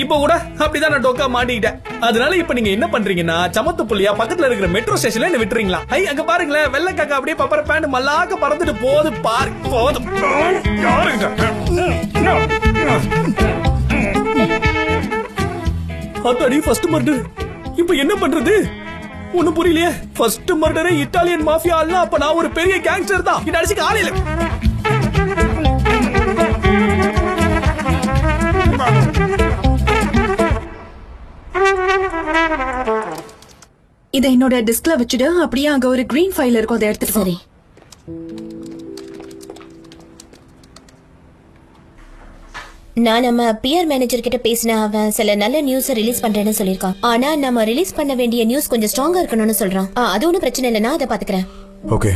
இப்ப கூட அப்படிதான் நான் டொக்கா மாட்டிக்கிட்டேன். அதனால இப்ப நீங்க என்ன பண்றீங்கன்னா, சமத்து புள்ளியா பக்கத்துல இருக்கிற மெட்ரோ ஸ்டேஷன்ல என்ன விட்டுறீங்களா? ஐ, அங்க பாருங்களேன், வெள்ளை காக்கா அப்படியே பப்பர பேண்ட் மல்லாக்க பறந்துட்டு போகுது. பாரு, போதும். அத்தாடி, ஃபர்ஸ்ட் மர்டர். இப்ப என்ன பண்றது? ஒண்ணும் புரியலையே. ஃபர்ஸ்ட் மர்டரே இட்டாலியன் மாஃபியா ஆள்னா அப்ப நான் ஒரு பெரிய கேங்ஸ்டர் தான். இது அடிச்சு காலையில. இதை என்னோட டிஸ்க்ல வச்சுடு. அப்படியே அங்க ஒரு கிரீன் ஃபைல் இருக்கும், அதை எடுத்துட்டு. சரி. நான் நம்ம பிஆர் மேனேஜர் கிட்ட பேசின, அவன் சில நல்ல நியூஸ் ரிலீஸ் பண்றேன்னு சொல்லிருக்கான். ஆனா நம்ம ரிலீஸ் பண்ண வேண்டிய நியூஸ் கொஞ்சம் ஸ்ட்ராங்கா இருக்கணும்னு சொல்றான். அது ஒன்றும் பிரச்சனை இல்லை, நான் அதை பாத்துக்கிறேன். ஓகே.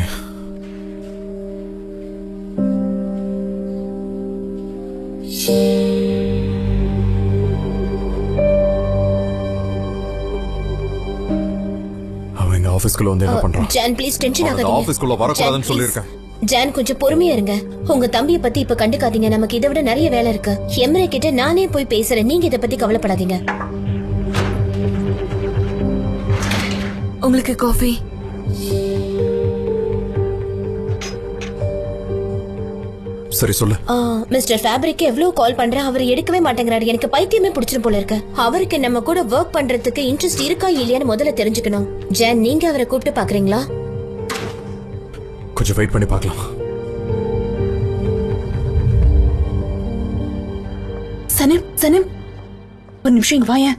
அவன் எங்க ஆபீஸ்க்குள்ள வந்து என்ன பண்றான்? ஜான், ப்ளீஸ் டென்ஷன் ஆகாதீங்க. ஆபீஸ்க்குள்ள வரக்கூடாதுன்னு சொல்லிருக்கேன். ஜான், கொஞ்சம் பொறுமையா இருங்க. உங்க தம்பிய பத்தி இப்ப கண்டுக்காதீங்க. நமக்கு இதை விட நிறைய வேலை இருக்கு. எம்ரே கிட்ட நானே போய் பேசுறேன். நீங்க இதை பத்தி கவலைப்படாதீங்க. உங்களுக்கு காஃபி? சரி, சொல்லு. மிஸ்டர் ஃபேப்ரிக் எவ்வளவு கால் பண்றேன், அவர் எடுக்கவே மாட்டேங்கிறாரு. எனக்கு பைத்தியமே பிடிச்சிரும் போல இருக்கு. அவருக்கு நம்ம கூட ஒர்க் பண்றதுக்கு இன்ட்ரெஸ்ட் இருக்கா இல்லையான்னு முதல்ல தெரிஞ்சுக்கணும். ஜான், நீங்க அவரை கூப்பிட்டு பாக்குறீங்களா? கொஞ்சம் வெயிட் பண்ணி பார்க்கலாம். சனிம், சனிம், ஒரு நிமிஷம் இங்க வாயேன்.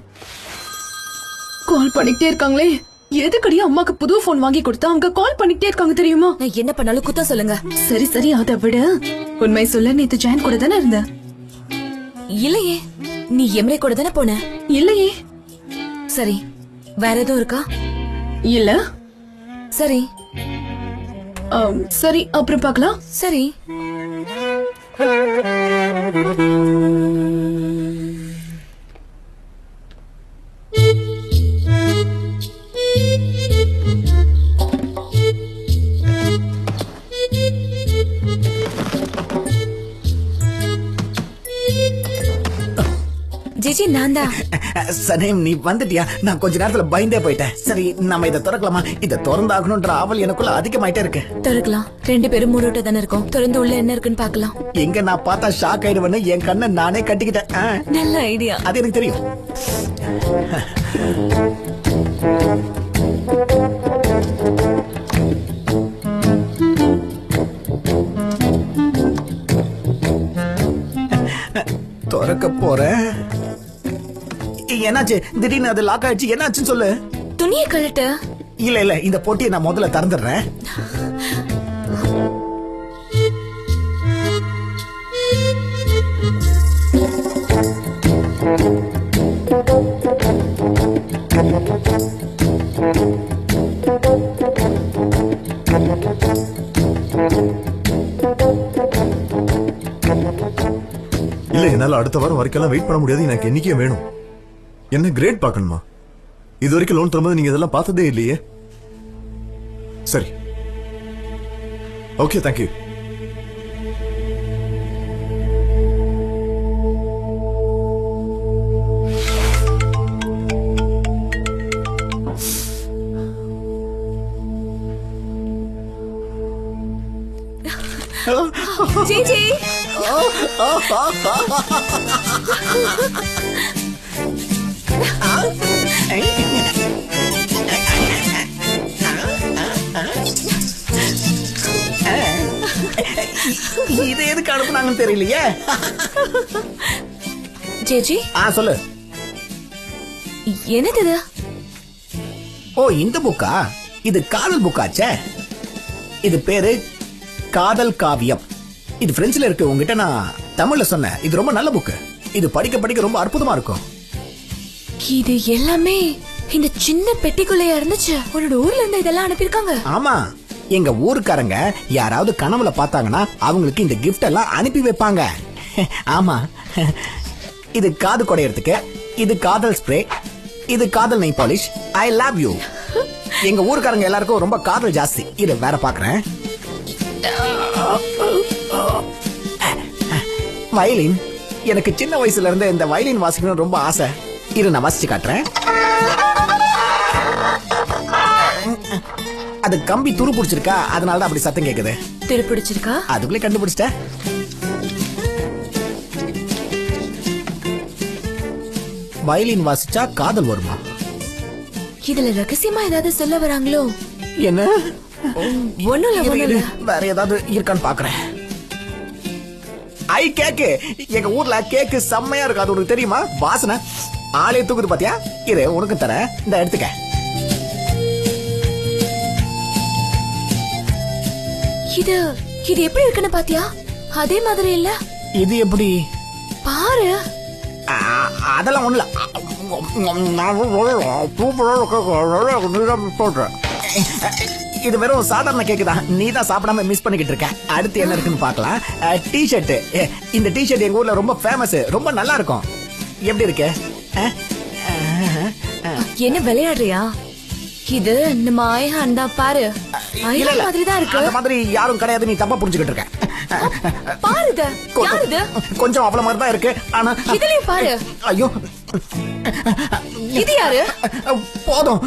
கால் பண்ணிக்கிட்டே இருக்காங்களே. எதுக்கடி அம்மாக்கு புது போன் வாங்கி கொடுத்தா அவங்க கால் பண்ணிக்கிட்டே இருக்காங்க தெரியுமா? நான் என்ன பண்ணாலும் குத்தம் சொல்லுங்க. சரி சரி, அதை விட உண்மை சொல்ல, நேத்து ஜான் கூட தானே இருந்த? இல்லையே, நீ எம்ரே கூட தானே போன? இல்லையே. சரி, வேற எதுவும் இருக்கா? இல்ல. சரி சரி அப்புறம் பார்க்கலாம். சரி. ஜிஜி நான் தான். சனேம் நீ வந்துட்டியா? நான் கொஞ்ச நேரத்துல பயந்தே போயிட்டேன். சரி நம்ம இதை திறக்கலாமா? இதை திறந்தாகணும்ன்ற ஆவல் எனக்குள்ள அதிகமாயிட்டே இருக்கு. திறக்கலாம். 2 பேரும் மூடிட்டு தானே இருக்கோம். திறந்து உள்ள என்ன இருக்குன்னு பார்க்கலாம். எங்க நான் பார்த்தா ஷாக் ஆயிடுவேன்னு என் கண்ணை நானே கட்டிக்கிட்டேன். நல்ல ஐடியா. அது எனக்கு தெரியும். திறக்க போறேன். என்னாச்சு? திடீர்னு அது லாக் ஆயிடுச்சு. என்னாச்சுன்னு சொல்லு. துணியை கழட்டு. இல்ல இந்த பொட்டியை நான் முதல்ல திறந்துடுறேன். இல்ல என்னால அடுத்த வாரம் வரைக்கும் வெயிட் பண்ண முடியாது. எனக்கு என்னைக்கே வேணும். என்ன கிரேட் பார்க்கணுமா? இது வரைக்கும் லோன் தரும்போது நீங்க இதெல்லாம் பார்த்ததே இல்லையே. சரி ஓகே தேங்க்யூ. ஜிஜி இது எதுக்கு அனுப்புனாங்கன்னு தெரியலையே. ஜிஜி சொல்லு. என்னது இது? ஓ இந்த புக்கா? இது காதல் புக்காச்சே. இது பேரு காதல் காவியம். இது பிரெஞ்சுல இருக்கு. உங்ககிட்ட நான் தமிழ்ல சொன்னேன். இது ரொம்ப நல்ல புக்கு. இது படிக்க படிக்க ரொம்ப அற்புதமா இருக்கும். இது எல்லாமே இந்த சின்ன பெட்டிக்குள்ளேயா இருந்துச்சு? உன்னோட ஊர்ல இருந்து இதெல்லாம் அனுப்பியிருக்காங்க? ஆமா, எங்க ஊருக்காரங்க யாராவது கனவுல பார்த்தாங்கன்னா அவங்களுக்கு இந்த கிஃப்ட் எல்லாம் அனுப்பி வைப்பாங்க. ஆமா, இது காது குடையறதுக்கு, இது காதல் ஸ்ப்ரே, இது காதல் நெய் பாலிஷ். I love you. எங்க ஊருக்காரங்க எல்லாருக்கும் ரொம்ப காதல் ஜாஸ்தி. இது வேற பாக்குறேன். வயலின். எனக்கு சின்ன வயசுல இருந்து இந்த வயலின் வாசிக்கணும்னு ரொம்ப ஆசை. இரு நான் வாசிச்சு காட்டுறேன். அது கம்பி துரு பிடிச்சிருக்கா, அதனாலதான் அப்படி சத்தம் கேக்குது. துரு பிடிச்சிருக்கா? அதுக்குள்ளே கண்டுபிடிச்சிட்ட. வயலின் வாசிச்சா காதல் வருமா? இதுல ரகசியமா ஏதாவது சொல்ல வராங்களோ? என்ன? ஒண்ணுல வேற ஏதாவது இருக்கான்னு பாக்குறேன். ஐ கேக்கு. எங்க ஊர்ல கேக்கு செம்மையா இருக்கு. அது உனக்கு தெரியுமா? வாசனை ஆளே தூக்குது பாத்தியா? இரு உனக்கு தரேன். இந்த எடுத்துக்க. இது இது எப்படி இருக்குன்னு பாத்தியா? அதே மாதிரி இல்ல. இது எப்படி பாரு. அதெல்லாம் ஒண்ணுல. இது வெறும் சாதாரண கேக்கு தான். நீ தான் சாப்பிடாம மிஸ் பண்ணிக்கிட்டு இருக்க. அடுத்து என்ன இருக்குன்னு பாக்கலாம். டி-ஷர்ட். இந்த டி-ஷர்ட் எங்க ஊர்ல ரொம்ப ஃபேமஸ். ரொம்ப நல்லா இருக்கும். எப்படி இருக்கு? என்ன விளையாடுறியா? இது நம்ம ஐஹான் தான் பாரு. ஐஹான் மாதிரி தான் இருக்கு. அந்த மாதிரி யாரும் கிடையாது. நீ தப்பா புரிஞ்சுக்கிட்டு இருக்க. பாருங்க. யார் இது? கொஞ்சம் அவ்வளவு மாதிரி தான் இருக்கு. ஆனா இதுலயும் பாரு. ஐயோ, இது யாரு? போதும்.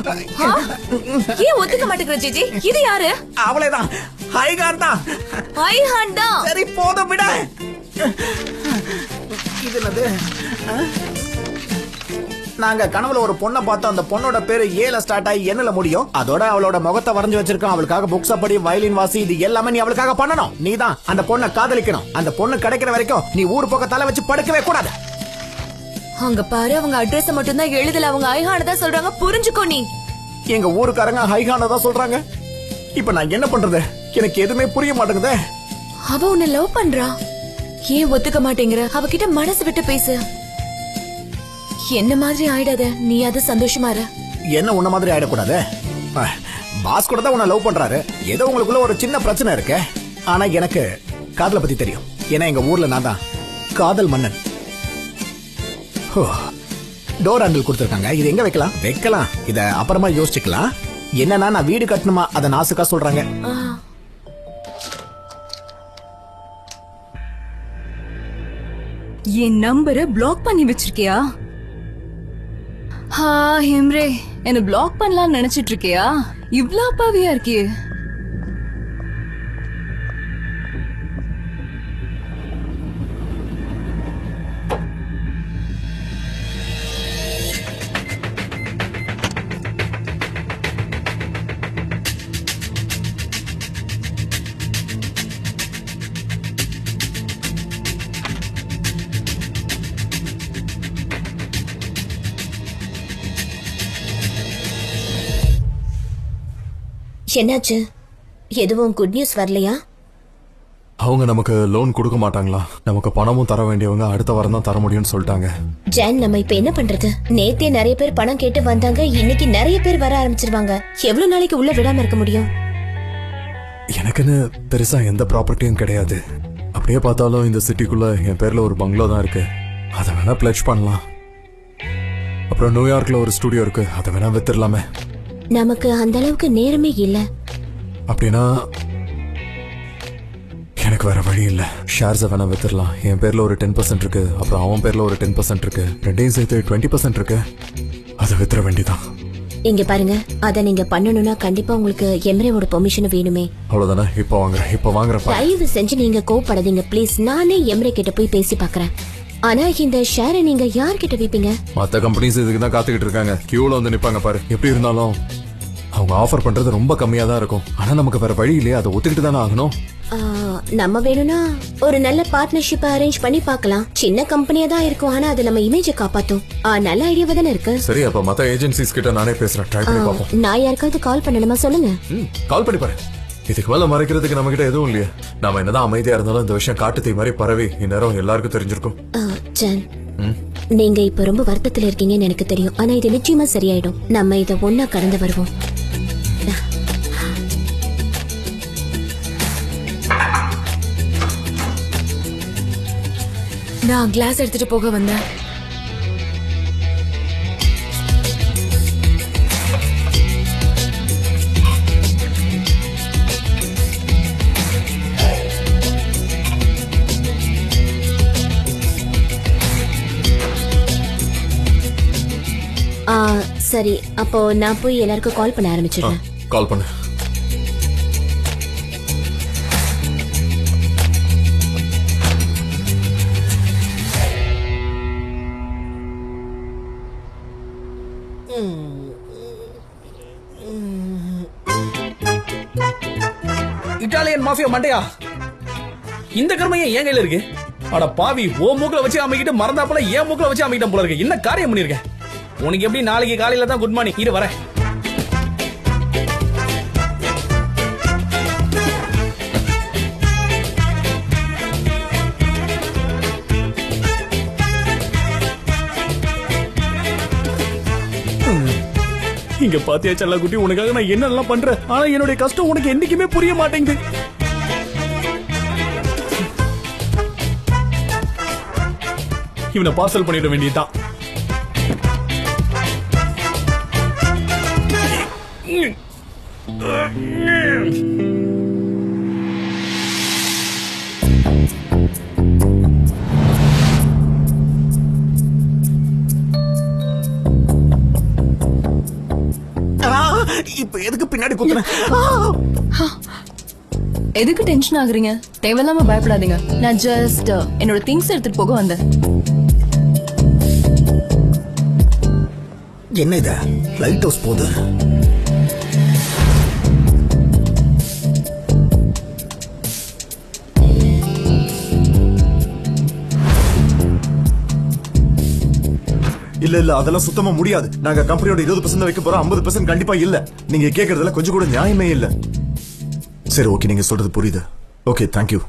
ஏன் ஒத்துக்க மாட்டேங்கிற ஜிஜி? இது யாரு? அவளேதான். ஐஹான் தான். ஐஹான் தான். சரி போதும் விட. இது என்னது? நாங்க கனவுல ஒரு பொண்ணை பார்த்தோம். அந்த பொண்ணோட பேரு ஏல ஸ்டார்ட் ஆகி என்னல முடியும். அதோட அவளோட முகத்தை வரைஞ்சு வச்சிருக்கோம். அவளுக்காக புக்ஸ் படி, வயலின் வாசி. இது எல்லாமே நீ அவளுக்காக பண்ணணும். நீ தான் அந்த பொண்ணை காதலிக்கணும். அந்த பொண்ணு கிடைக்கிற வரைக்கும் நீ ஊர் பக்கம் தலை வச்சு படுக்கவே கூடாது. அங்க பாரு, அவங்க அட்ரஸ் மட்டும் தான் எழுதல. அவங்க ஐஹான தான் சொல்றாங்க. புரிஞ்சுக்கோ நீ. எங்க ஊருக்காரங்க ஐஹான தான் சொல்றாங்க. இப்ப நான் என்ன பண்றது? எனக்கு எதுவுமே புரிய மாட்டேங்குதே. அவ உன்னை லவ் பண்றா. ஏன் ஒத்துக்க மாட்டேங்கிற? அவகிட்ட மனசு விட்டு பேசு. என்ன மாதிரி ஆயிடாத. நீ அது சந்தோஷமா இரு. என்ன உன்ன மாதிரி ஆயிடக்கூடாது. பாஸ் கூட தான் உன்னை லவ் பண்றாரு. ஏதோ உங்களுக்குள்ள ஒரு சின்ன பிரச்சனை இருக்கு. ஆனா எனக்கு காதலை பத்தி தெரியும். ஏன்னா எங்க ஊர்ல நான் தான் காதல் மன்னன். டோர் ஹேண்டில் கொடுத்துருக்காங்க. இது எங்க வைக்கலாம்? இத அப்புறமா யோசிச்சுக்கலாம். என்னன்னா நான் வீடு கட்டணுமா அத நாசுக்கா சொல்றாங்க. என் நம்பரை பிளாக் பண்ணி வச்சிருக்கியா? ஹெம்ரே, என்ன பிளாக் பண்ணலாம்னு நினைச்சிட்டு இருக்கியா? இவ்ளோ அப்பாவியா இருக்கியே. என்னாச்சு? எதுவும் குட் நியூஸ் வரலையா? அவங்க நமக்கு லோன் கொடுக்க மாட்டாங்களா? நமக்கு பணமும் தர வேண்டியவங்க அடுத்த வாரம் தான் தர முடியும்னு சொல்லிட்டாங்க. ஜான், நம்ம இப்ப என்ன பண்றது? நேத்தே நிறைய பேர் பணம் கேட்டு வந்தாங்க. இன்னைக்கு நிறைய பேர் வர ஆரம்பிச்சிருவாங்க. எவ்வளவு நாளைக்கு உள்ள விடாம இருக்க முடியும்? எனக்குன்னு பெருசா எந்த ப்ராப்பர்ட்டியும் கிடையாது. அப்படியே பார்த்தாலும் இந்த சிட்டிக்குள்ள என் பேர்ல ஒரு பங்களோ தான் இருக்கு. அதை வேணா பிளட்ஜ் பண்ணலாம். அப்புறம் நியூயார்க்ல ஒரு ஸ்டுடியோ இருக்கு. அதை வேணா வித்துடலாமே. நமக்கு அந்த அளவுக்கு நேரமே இல்ல. அப்படின்னா எனக்கு வேற வழி இல்ல. ஷேர்ஸை வேணா வித்துடலாம். என் பேர்ல ஒரு 10% இருக்கு. அப்புறம் அவன் பேர்ல ஒரு 10% இருக்கு. ரெண்டையும் சேர்த்து 20% இருக்கு. அதை வித்துற வேண்டிதான். இங்க பாருங்க, அத நீங்க பண்ணணும்னா கண்டிப்பா உங்களுக்கு எம்ரேவோட பெர்மிஷன் வேணுமே. அவ்வளவுதானே? இப்ப வாங்குறேன். தயவு செஞ்சு நீங்க கோவப்படாதீங்க ப்ளீஸ். நானே எம்ரே கிட்ட போய் பேசி பாக்குறேன். ஆனா இந்த ஷேரை நீங்க யார்கிட்ட விப்பீங்க? மத்த கம்பெனிஸ் இதுக்கு தான் காத்துக்கிட்டு இருக்காங்க. கியூல வந்து நிப்பாங்க பாரு. எப்படி இருந்தாலும் அவங்க ஆஃபர் பண்றது ரொம்ப கம்மியா தான் இருக்கும். ஆனா நமக்கு வேற வழி இல்லையா? அதை ஒத்துக்கிட்டு தானே ஆகணும். நம்ம வேணும்னா ஒரு நல்ல பார்ட்னர்ஷிப் அரேஞ்ச் பண்ணி பார்க்கலாம். சின்ன கம்பெனியா தான் இருக்கும். ஆனா அது நம்ம இமேஜை காப்பாத்தும். நல்ல ஐடியாவா தானே இருக்கு. சரி, அப்ப மத்த ஏஜென்சிஸ் கிட்ட நானே பேசுறேன். ட்ரை பண்ணி பாப்போம். நான் யாருக்காவது கால் பண்ணணுமா? சொல்லுங்க. கால் பண்ணி பாரு. இதுக்கு மேல மறைக்கிறதுக்கு நம்ம கிட்ட எதுவும் இல்லையா? நாம என்னதான் அமைதியா இருந்தாலும் இந்த விஷயம் காட்டு தீ மாதிரி பரவி இந்நேரம் எல்லாருக்கும் தெரிஞ்சிருக்கும். ஜான், நீங்க இப்ப ரொம்ப வருத்தத்துல இருக்கீங்கன்னு எனக்கு தெரியும். ஆனா இது நிச்சயமா சரியாயிடும். நம்ம இத ஒன்னா கடந்து வருவோம். நான் கிளாஸ் எடுத்துட்டு போக வந்தேன். சரி, அப்போ நான் போய் எல்லாருக்கும் கால் பண்ண ஆரம்பிச்சிடுறேன். கால் பண்ணு. இட்டாலியன் மாஃபியா மண்டையா, இந்த கர்மையை என் கையில இருக்கு. அட பாவி, ஓ மூக்கல வச்சு அமைக்கிட்டு மறந்தாப்புல ஏன் மூக்கல வச்சு அமைக்கிட்ட போல இருக்கு. என்ன காரியம் பண்ணிருக்கேன்? உனக்கு எப்படி நாளைக்கு காலையில தான் குட் மார்னிங். இரு வரேன். இங்க பாத்தியா செல்ல குட்டி, உனக்காக நான் என்னெல்லாம் பண்றேன். ஆனா என்னுடைய கஷ்டம் உனக்கு என்னைக்குமே புரிய மாட்டேங்குது. இவனை பார்சல் பண்ணிட வேண்டியதுதான். இப்ப எதுக்கு பின்னாடி குத்துற? எதுக்கு டென்ஷன் ஆகுறீங்க? தேவையில்லாம பயப்படாதீங்க. நான் ஜஸ்ட் என்னோட திங்ஸ் எடுத்துட்டு போக வந்தேன். என்ன இது? லைட் ஹவுஸ் போகுது. இல்ல அதெல்லாம் சுத்தமா முடியாது. நாங்க கம்பெனியோட 20% வைக்க போறோம். 50% கண்டிப்பா இல்ல. நீங்க கேக்குறதுல கொஞ்சம் கூட நியாயமே இல்ல. சரி, ஓகே, நீங்க சொல்றது புரியுது. Okay, thank you.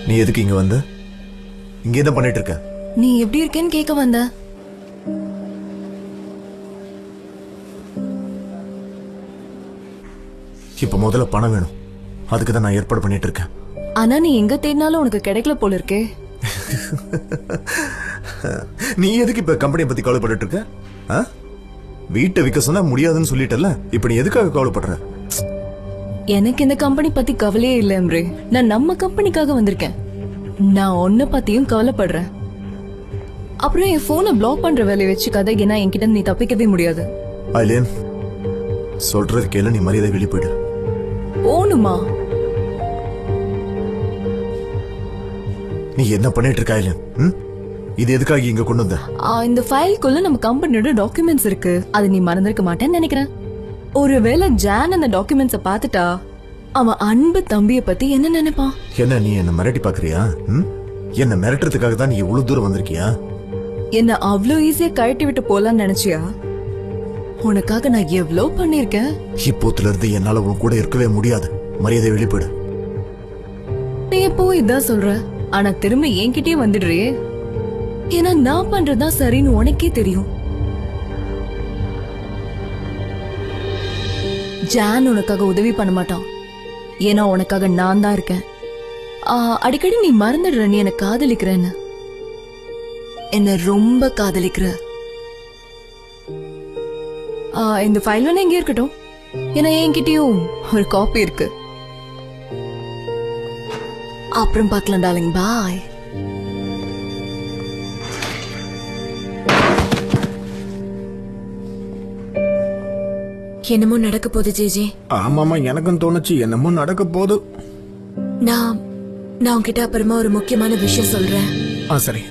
நீ எதுக்கு இங்க வந்த? இங்கே தான் பண்ணிட்டு இருக்க? நீ எப்படி இருக்கேன்னு கேட்க வந்த. இப்ப முதல்ல பணம் வேணும். அதுக்கு தான் நான் ஏற்பாடு பண்ணிட்டு இருக்கேன். ஆனா நீ எங்க தேடினாலும் உனக்கு கிடைக்கல போல இருக்கே. நீ எதுக்கு இப்ப கம்பெனியை பத்தி கவலைப்பட்டு இருக்க? ஆ? வீட்டை விற்க சொன்னா முடியாதுன்னு சொல்லிட்டல, இப்ப நீ எதுக்காக கவலைப்படுற? எனக்கு இந்த கம்பெனி பத்தி கவலையே இல்ல எம்ரே. நான் நம்ம கம்பெனிக்காக வந்திருக்கேன். நான் உன்னை பத்தியும் கவலைப்படுறேன். அப்புறம் என் போனை பிளாக் பண்ற வேலையை வச்சுக்காத, ஏன்னா என்கிட்ட நீ தப்பிக்கவே முடியாது. ஐலேன், சொல்றது கேளு, நீ மரியாதை வெளியே போயிடு. போணுமா? நீ என்ன பண்ணிட்டு இருக்க ஐலேன்? இது எதுக்காக இங்க கொண்டு வந்த? இந்த ஃபைல்குள்ள நம்ம கம்பெனியோட டாக்குமெண்ட்ஸ் இருக்கு. அது நீ மறந்திருக்க மாட்டேன்னு நினைக்கிறேன். ஒருவேளை ஜான் அந்த டாக்குமெண்ட்ஸ பாத்துட்டா அவன் அன்பு தம்பிய பத்தி என்ன நினைப்பான்? என்ன நீ என்ன மிரட்டி பாக்குறியா? என்ன மிரட்டுறதுக்காக தான் நீ இவ்வளவு தூரம் வந்திருக்கியா? என்ன அவ்வளவு ஈஸியா கழட்டி விட்டு போலான்னு நினைச்சியா? உனக்காக நான் எவ்வளவு பண்ணிருக்கேன். இப்போத்துல இருந்து என்னால உன் கூட இருக்கவே முடியாது. மரியாதை வெளியே போயிடு. நீ எப்போ இதான் சொல்ற, ஆனா திரும்ப என்கிட்டயே வந்துடுறியே. ஏன்னா நான் பண்றதுதான் சரின்னு உனக்கே தெரியும். ஜான் உனக்காக உதவி பண்ண மாட்டான். ஏன்னா உனக்காக நான் தான் இருக்கேன். அடிக்கடி நீ மறந்துடுற நீ என்ன காதலிக்கிறேன்னு. என்ன ரொம்ப காதலிக்கிற. இந்த ஃபைல் வேணா எங்க இருக்கட்டும், ஏன்னா என்கிட்டயும் ஒரு காப்பி இருக்கு. அப்புறம் பார்க்கலாம் டார்லிங். பாய். என்னமோ நடக்க போகுது ஜேஜே. ஆமாமா, எனக்கும் தோணுச்சு என்னமோ நடக்க போகுது. நான் உன்கிட்ட அப்புறமா ஒரு முக்கியமான விஷயம் சொல்றேன். சரி.